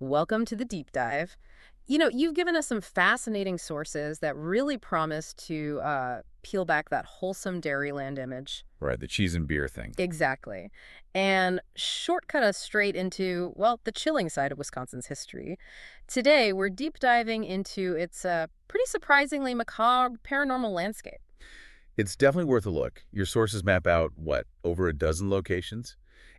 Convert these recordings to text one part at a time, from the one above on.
Welcome to the deep dive. You've given us some fascinating sources that really promise to peel back that wholesome Dairyland image. Right, the cheese and beer thing. Exactly. And shortcut us straight into, well, the chilling side of Wisconsin's history. Today, we're deep diving into its pretty surprisingly macabre paranormal landscape. It's definitely worth a look. Your sources map out, what, over a dozen locations?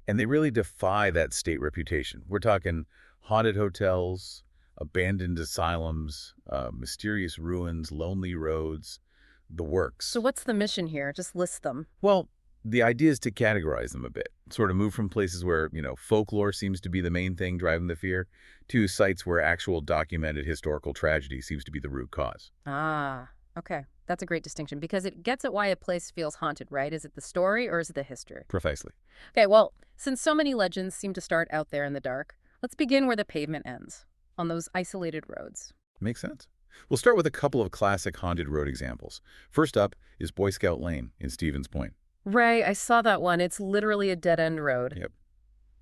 And they really defy that state reputation. We're talking haunted hotels, abandoned asylums, mysterious ruins, lonely roads, the So works. what's the mission here? Just list them. Well, the idea is to categorize them a bit, sort of move from places where, folklore seems to be the main thing driving the fear, to sites where actual documented historical tragedy seems to be the root cause. Ah, okay. That's a great distinction because it gets at why a place feels haunted, right? Is it the story or is it the history? Precisely. Okay, well, since so many legends seem to start out there in the dark, let's begin where the pavement ends, on those isolated roads. Makes sense. We'll start with a couple of classic haunted road examples. First up is Boy Scout Lane in Stevens Point. Right, I saw that one. It's literally a dead-end road. Yep.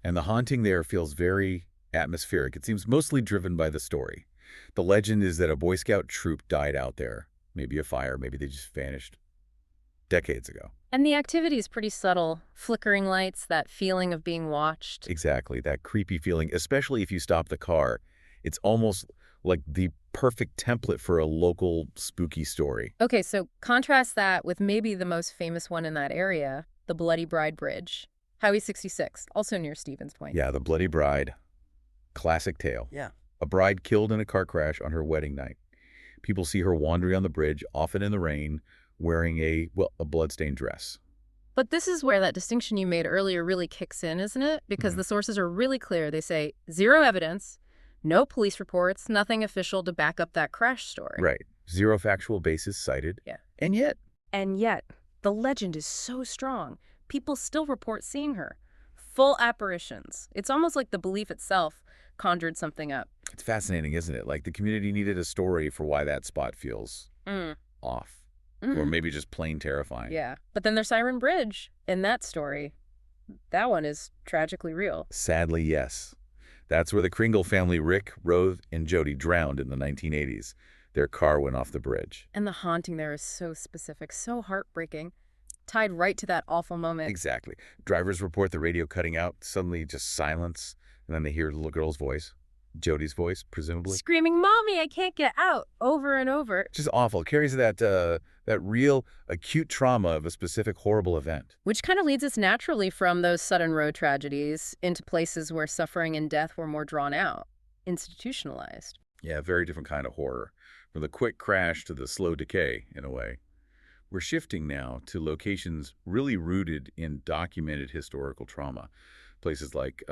And the haunting there feels very atmospheric. It seems mostly driven by the story. The legend is that a Boy Scout troop died out there. Maybe a fire, maybe they just vanished decades ago. And the activity is pretty subtle. Flickering lights, that feeling of being watched. Exactly, that creepy feeling, especially if you stop the car. It's almost like the perfect template for a local spooky story. Okay, so contrast that with maybe the most famous one in that area, the Bloody Bride Bridge. Highway 66, also near Stevens Point. Yeah, the Bloody Bride. Classic tale. Yeah. A bride killed in a car crash on her wedding night. People see her wandering on the bridge, often in the rain, wearing a bloodstained dress. But this is where that distinction you made earlier really kicks in, isn't it? Because the sources are really clear. They say zero evidence, no police reports, nothing official to back up that crash story. Right. Zero factual basis cited. Yeah. And yet, And yet, the legend is so strong. People still report seeing her. Full apparitions. It's almost like the belief itself conjured something up. it's fascinating, isn't it? Like the community needed a story for why that spot feels Mm. off. Mhm. Or maybe just plain terrifying. Yeah. But then there's Siren Bridge in that story. That one is tragically real. Sadly, yes. That's where the Kringle family, Rick, Rose, and Jody, drowned in the 1980s. Their car went off the bridge. And the haunting there is so specific, so heartbreaking, tied right to that awful moment. Exactly. Drivers report the radio cutting out, suddenly just silence, and then they hear the little girl's voice, Jody's voice, presumably. Screaming, "Mommy, I can't get out," over and over. Just awful. Carries that real acute trauma of a specific horrible event. Which kind of leads us naturally from those sudden road tragedies into places where suffering and death were more drawn out, institutionalized. Yeah, very different kind of horror. From the quick crash to the slow decay, in a way. We're shifting now to locations really rooted in documented historical trauma. Places like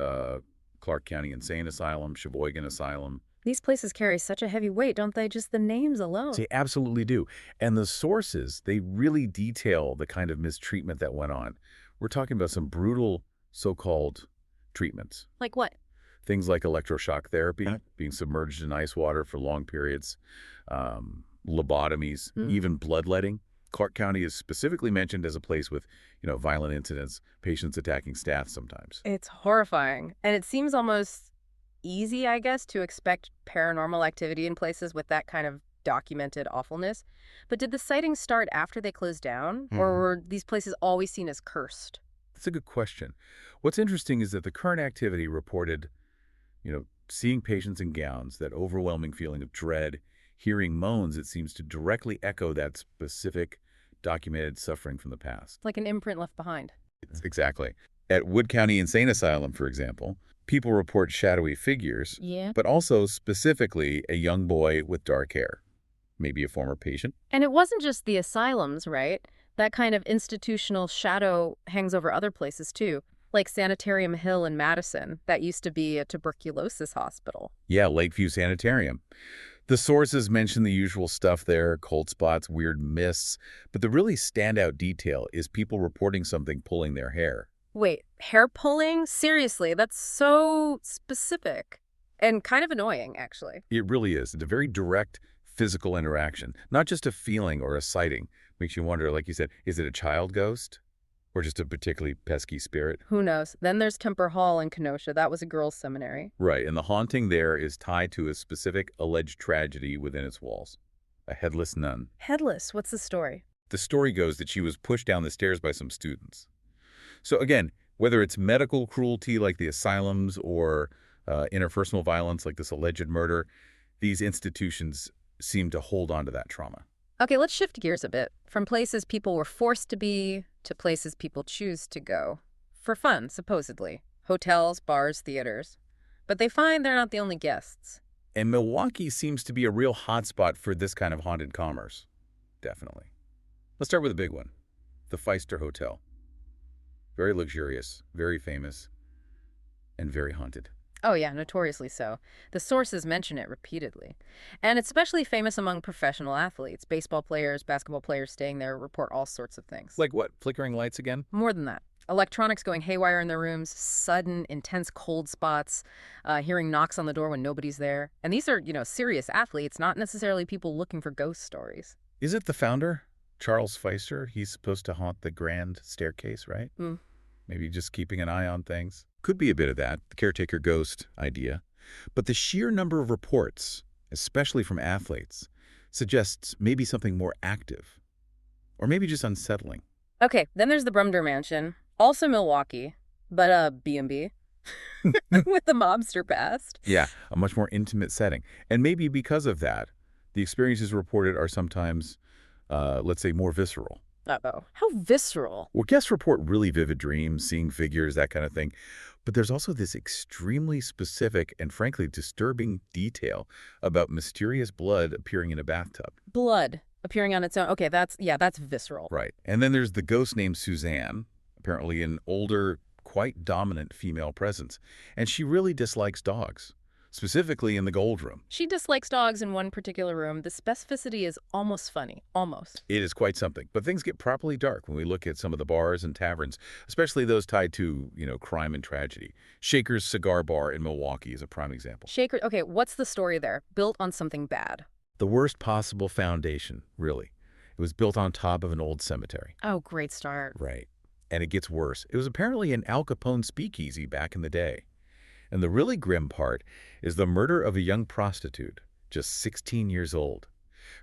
Clark County Insane Asylum, Sheboygan Asylum. These places carry such a heavy weight, don't they? Just the names alone. They absolutely do. And the sources, they really detail the kind of mistreatment that went on. We're talking about some brutal so-called treatments. Like what? Things like electroshock therapy, being submerged in ice water for long periods, lobotomies, even bloodletting. Clark County is specifically mentioned as a place with, violent incidents, patients attacking staff sometimes. It's horrifying. And it seems almost easy, I guess, to expect paranormal activity in places with that kind of documented awfulness. But did the sightings start after they closed down? Or were these places always seen as cursed? That's a good question. What's interesting is that the current activity reported, seeing patients in gowns, that overwhelming feeling of dread, hearing moans, it seems to directly echo that specific documented suffering from the past. Like an imprint left behind. Exactly. At Wood County Insane Asylum, for example, people report shadowy figures, Yeah. but also specifically a young boy with dark hair, maybe a former patient. And it wasn't just the asylums, right? That kind of institutional shadow hangs over other places, too. Like Sanitarium Hill in Madison. That used to be a tuberculosis hospital. Yeah, Lakeview Sanitarium. The sources mention the usual stuff there, cold spots, weird mists, but the really standout detail is people reporting something pulling their hair. Wait, hair pulling? Seriously, that's so specific. And kind of annoying, actually. It really is. It's a very direct physical interaction, not just a feeling or a sighting. Makes you wonder, like you said, is it a child ghost? Or just a particularly pesky spirit. Who knows? Then there's Temper Hall in Kenosha. That was a girls' seminary. Right, and the haunting there is tied to a specific alleged tragedy within its walls. A headless nun. Headless. What's the story? The story goes that she was pushed down the stairs by some students. So again, whether it's medical cruelty like the asylums or interpersonal violence like this alleged murder, these institutions seem to hold on to that trauma. Okay, let's shift gears a bit. From places people were forced to be to places people choose to go. For fun, supposedly. Hotels, bars, theaters. But they find they're not the only guests. And Milwaukee seems to be a real hotspot for this kind of haunted commerce. Definitely. Let's start with a big one. The Pfister Hotel. Very luxurious, very famous, and very haunted. Oh yeah, notoriously so. The sources mention it repeatedly. And it's especially famous among professional athletes. Baseball players, basketball players staying there report all sorts of things. Like what? Flickering lights again? More than that. Electronics going haywire in their rooms, sudden, intense cold spots, hearing knocks on the door when nobody's there. And these are, serious athletes, not necessarily people looking for ghost stories. Is it the founder, Charles Pfister? He's supposed to haunt the grand staircase, right? Maybe just keeping an eye on things. Could be a bit of that, the caretaker ghost idea. But the sheer number of reports, especially from athletes, suggests maybe something more active. Or maybe just unsettling. Okay, then there's the Brumder Mansion, also Milwaukee, but a B&B with the mobster past. Yeah, a much more intimate setting. And maybe because of that, the experiences reported are sometimes, let's say, more visceral. Uh-oh. How visceral. Well, guests report really vivid dreams, seeing figures, that kind of thing. But there's also this extremely specific and frankly disturbing detail about mysterious blood appearing in a bathtub. Blood appearing on its own. Okay, that's visceral. Right. And then there's the ghost named Suzanne, apparently an older, quite dominant female presence. And she really dislikes dogs, specifically in the gold room. She dislikes dogs in one particular room. The specificity is almost funny. Almost. It is quite something. But things get properly dark when we look at some of the bars and taverns, especially those tied to, crime and tragedy. Shaker's Cigar Bar in Milwaukee is a prime example. Shaker, okay, what's the story there? Built on something bad. The worst possible foundation, really. It was built on top of an old cemetery. Oh, great start. Right. And it gets worse. It was apparently an Al Capone speakeasy back in the day. And the really grim part is the murder of a young prostitute, just 16 years old.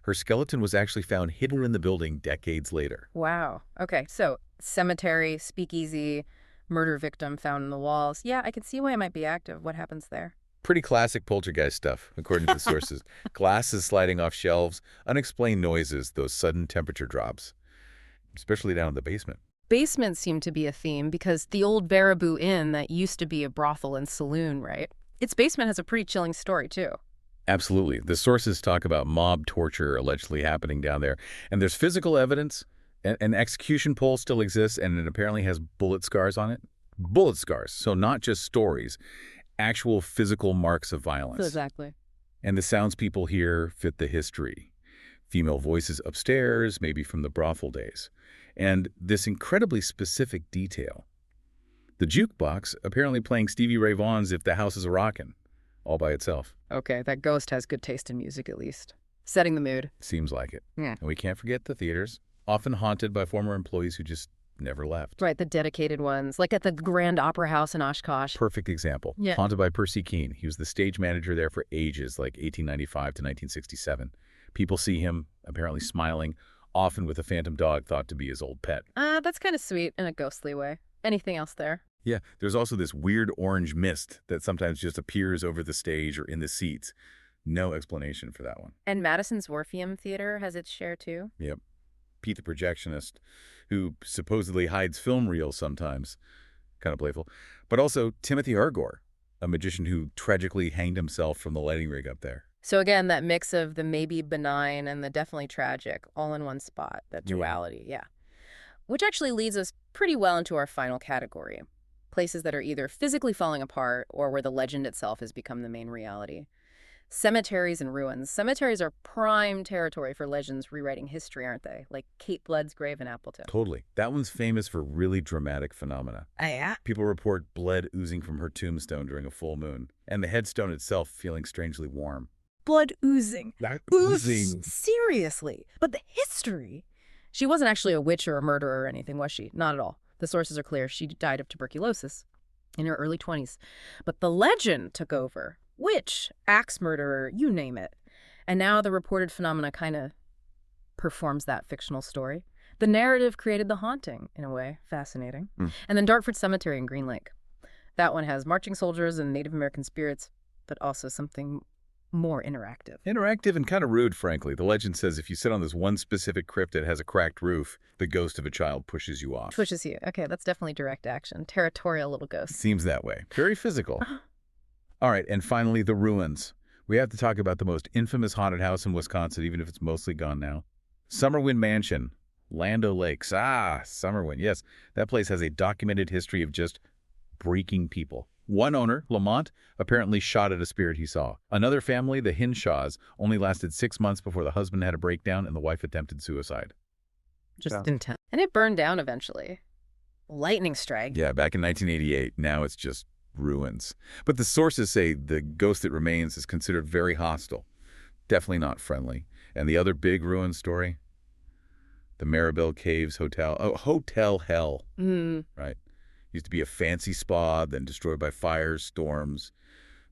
Her skeleton was actually found hidden in the building decades later. Wow. Okay, so cemetery, speakeasy, murder victim found in the walls. Yeah, I can see why it might be active. What happens there? Pretty classic poltergeist stuff, according to the sources. Glasses sliding off shelves, unexplained noises, those sudden temperature drops, especially down in the basement. Basements seem to be a theme because the old Baraboo Inn that used to be a brothel and saloon, right? Its basement has a pretty chilling story, too. Absolutely. The sources talk about mob torture allegedly happening down there. And there's physical evidence. An execution pole still exists, and it apparently has bullet scars on it. Bullet scars. So not just stories, actual physical marks of violence. Exactly. And the sounds people hear fit the history. Female voices upstairs, maybe from the brothel days. And this incredibly specific detail. The jukebox apparently playing Stevie Ray Vaughan's If the House Is a-Rockin', all by itself. Okay, that ghost has good taste in music at least. Setting the mood. Seems like it. Yeah. And we can't forget the theaters, often haunted by former employees who just never left. Right, the dedicated ones, like at the Grand Opera House in Oshkosh. Perfect example. Yeah. Haunted by Percy Keene. He was the stage manager there for ages, like 1895 to 1967. People see him, apparently smiling, often with a phantom dog thought to be his old pet. That's kind of sweet in a ghostly way. Anything else there? Yeah, there's also this weird orange mist that sometimes just appears over the stage or in the seats. No explanation for that one. And Madison's Orpheum Theater has its share, too? Yep. Pete the projectionist, who supposedly hides film reels sometimes. Kind of playful. But also Timothy Argor, a magician who tragically hanged himself from the lighting rig up there. So again, that mix of the maybe benign and the definitely tragic all in one spot, that duality, yeah. Which actually leads us pretty well into our final category. Places that are either physically falling apart or where the legend itself has become the main reality. Cemeteries and ruins. Cemeteries are prime territory for legends rewriting history, aren't they? Like Kate Blood's grave in Appleton. Totally. That one's famous for really dramatic phenomena. Oh, yeah? People report blood oozing from her tombstone during a full moon, and the headstone itself feeling strangely warm. Blood oozing. Oozing. Seriously. But the history. She wasn't actually a witch or a murderer or anything, was she? Not at all. The sources are clear. She died of tuberculosis in her early 20s. But the legend took over. Witch, axe murderer, you name it. And now the reported phenomena kind of performs that fictional story. The narrative created the haunting, in a way. Fascinating. And then Dartford Cemetery in Green Lake. That one has marching soldiers and Native American spirits, but also something more interactive. Interactive and kind of rude, frankly. The legend says if you sit on this one specific crypt that has a cracked roof, the ghost of a child pushes you off. Pushes you. Okay, that's definitely direct action. Territorial little ghost. Seems that way. Very physical. All right, and finally, the ruins. We have to talk about the most infamous haunted house in Wisconsin, even if it's mostly gone now. Summerwind Mansion, Land O'Lakes. Ah, Summerwind, yes. That place has a documented history of just breaking people. One owner, Lamont, apparently shot at a spirit he saw. Another family, the Hinshaws, only lasted 6 months before the husband had a breakdown and the wife attempted suicide. Just intense. And it burned down eventually. Lightning strike. Yeah, back in 1988. Now it's just ruins. But the sources say the ghost that remains is considered very hostile. Definitely not friendly. And the other big ruin story? The Maribel Caves Hotel. Oh, Hotel Hell. Right. Used to be a fancy spa, then destroyed by fires, storms.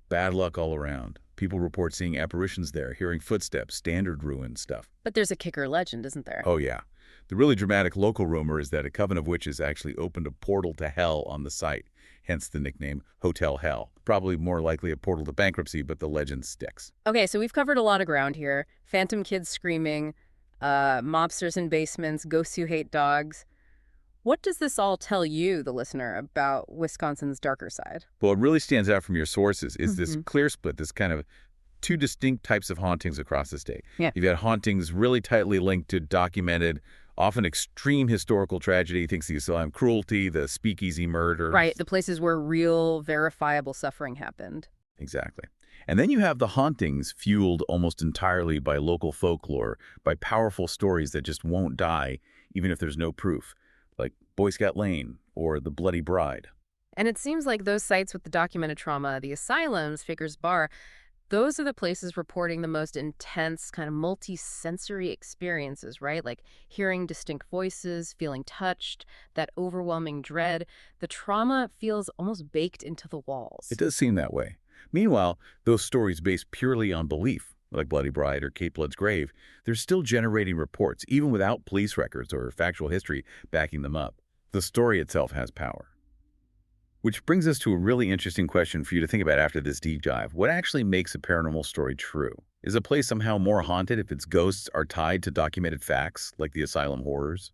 Bad luck all around. People report seeing apparitions there, hearing footsteps, standard ruin stuff. But there's a kicker legend, isn't there? Oh, yeah. The really dramatic local rumor is that a coven of witches actually opened a portal to hell on the site, hence the nickname Hotel Hell. Probably more likely a portal to bankruptcy, but the legend sticks. Okay, so we've covered a lot of ground here. Phantom kids screaming, mobsters in basements, ghosts who hate dogs. What does this all tell you, the listener, about Wisconsin's darker side? Well, what really stands out from your sources is this clear split, this kind of two distinct types of hauntings across the state. Yeah. You've got hauntings really tightly linked to documented, often extreme historical tragedy, things the asylum cruelty, the speakeasy murder. Right, the places where real, verifiable suffering happened. Exactly. And then you have the hauntings fueled almost entirely by local folklore, by powerful stories that just won't die, even if there's no proof, like Boy Scout Lane or The Bloody Bride. And it seems like those sites with the documented trauma, the asylums, Faker's Bar, those are the places reporting the most intense kind of multi-sensory experiences, right? Like hearing distinct voices, feeling touched, that overwhelming dread. The trauma feels almost baked into the walls. It does seem that way. Meanwhile, those stories based purely on belief, like Bloody Bride or Kate Blood's Grave, they're still generating reports, even without police records or factual history backing them up. The story itself has power. Which brings us to a really interesting question for you to think about after this deep dive. What actually makes a paranormal story true? Is a place somehow more haunted if its ghosts are tied to documented facts, like the asylum horrors?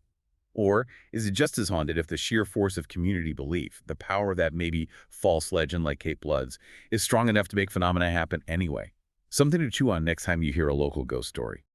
Or is it just as haunted if the sheer force of community belief, the power of that maybe false legend like Kate Blood's, is strong enough to make phenomena happen anyway? Something to chew on next time you hear a local ghost story.